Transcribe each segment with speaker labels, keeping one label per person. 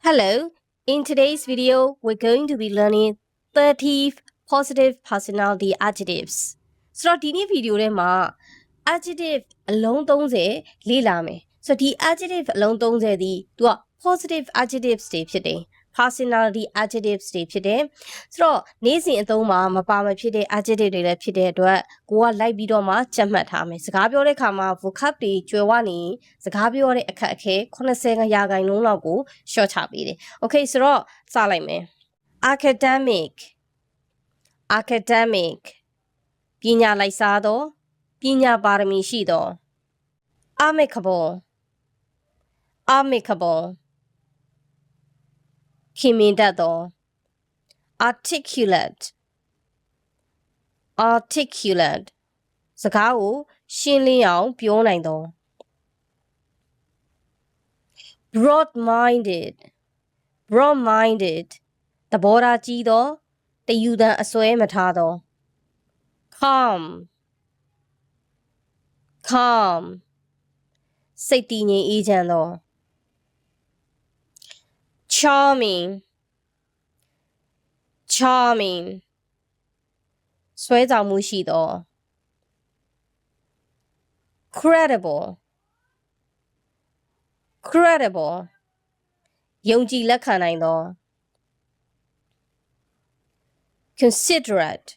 Speaker 1: Hello, in today's video, we're going to be learning 30 positive personality adjectives. So, in this video, adjective alone 30 လေ့လာမယ်။ So, ဒီ adjective alone 30ဒီသူက positive adjectives တွေဖြစ်တယ်။ personality adjectives တွေဖြစ်တယ်။ဆိုတော့နေ့စဉ်အသုံးမှာမပါမဖြစ်တဲ့ adjective တွေလည်းဖြစ်တဲ့အတွက်ကိုကလိုက်ပြီးတော့မှကြက်မှတ်ထားမယ်။စကားပြောတဲ့အခါမှာ vocab တွေကျွယ်ဝနေစကားပြောတဲ့အခက်အခဲ80%လောက်ကိုရှော့ချပေးတယ်။ Okay ဆိုတော့စလိုက်မယ်။ academic ပညာလိုက်စားသောပညာပါရမီရှိသော amicable ခင်မင်တတ်သော articulate စကားကိုရှင်းလင်းအောင်ပြောနိုင်သော broad-minded သဘောထားကြီးသောတယူသန်အစွဲမထားသော calm စိတ်တည်ငြိမ်အေးချမ်းသော charming ဆွဲဆောင်မှုရှိသော credible ယုံကြည်လက်ခံနိုင်သော considerate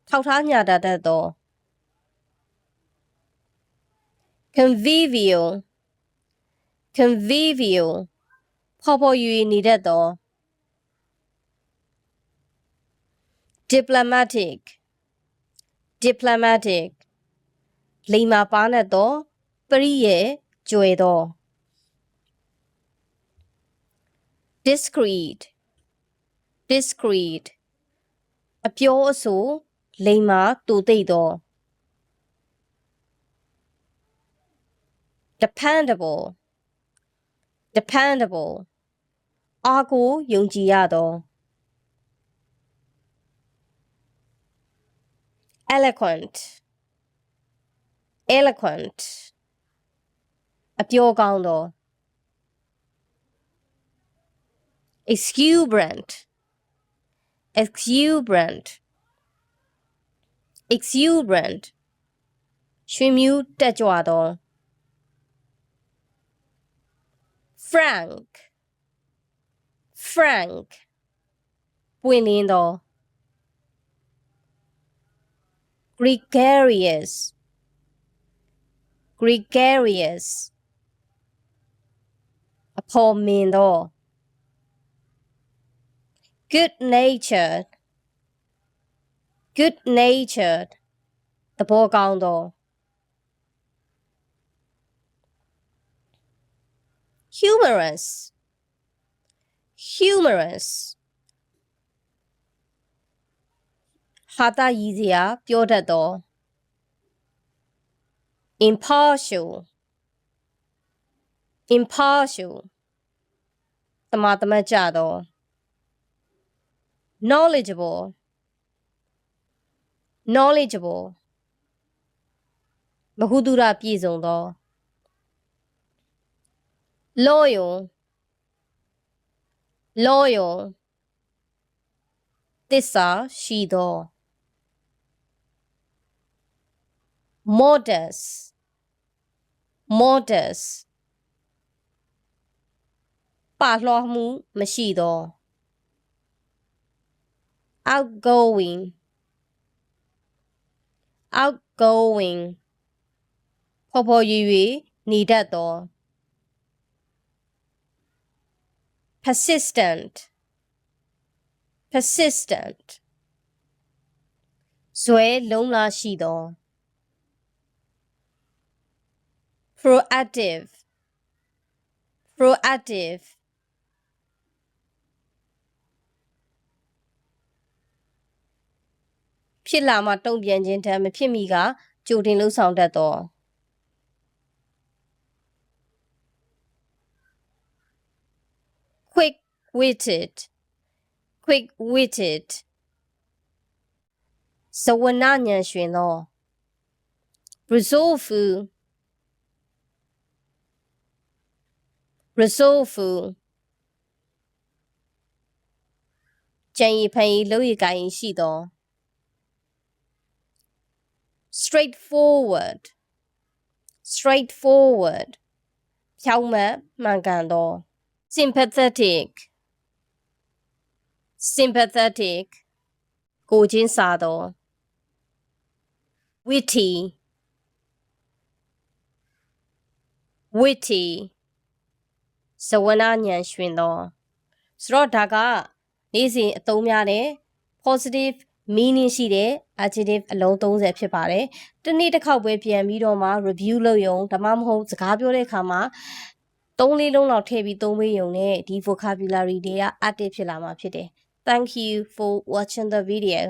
Speaker 1: ထောက်ထားညှာတတ်သော convivial ဖော်ဖော်ရွေနေတတ်သော diplomatic လိမ္မာပါးနပ်သောပရိယေကြွယ်သော discreet အပြောအဆိုလိမ္မာတူသိပ်သော dependable အားကိုယုံကြည်ရသော eloquent အပြောကောင်းသော exuberant ရွှင်မြူးတက်ကြွသော frank ပွင့်လင်းသော gregarious အဖော်မင်သော good natured သဘောကောင်းသော humorous ဟာသရည်စရာပြောတတ်သော impartial သမာသမတ်ကျသော knowledgeable ဗဟုသုတပြည့်စုံသော loyal သစ္စာရှိသော modest ပါလွှားမှုမရှိသော outgoing ဖော်ဖော်ရွေရွေနေတတ်သော persistent ဇွဲလုံးလာရှိသော proactive ဖြစ်လာမှတုံ့ပြန်ခြင်းထက်မဖြစ်မီကကြိုတင်လှုပ်ဆောင်တတ်သော quick-witted ဇဝနဉာဏ်ရွှင်သော resourceful resourceful ကြံရည်ဖန်ရည်လုပ်ရည်ကိုင်ရည်ရှိသော straightforward ဖြောင့်မတ်မှန်ကန်သော sympathetic ကိုယ်ချင်းစာသော witty စဝနာဉာဏ်ရွှင်သောဆိုတော့ဒါကနေ့စဉ်အသုံးများတဲ့ positive meaning ရှိတဲ့ adjective အလုံး30ဖြစ်ပါတယ်။တစ်နေ့တစ်ခေါက်ပဲပြန်ပြီးတော့မှ review လုပ်ရုံဒါမှမဟုတ်စကားပြောတဲ့အခါမှာ3-4လုံးလောက်ထည့်ပြီးသုံးပေးရုံနဲ့ဒီ vocabulary တွေက active ဖြစ်လာမှာဖြစ်တယ်။ Thank you for watching the video.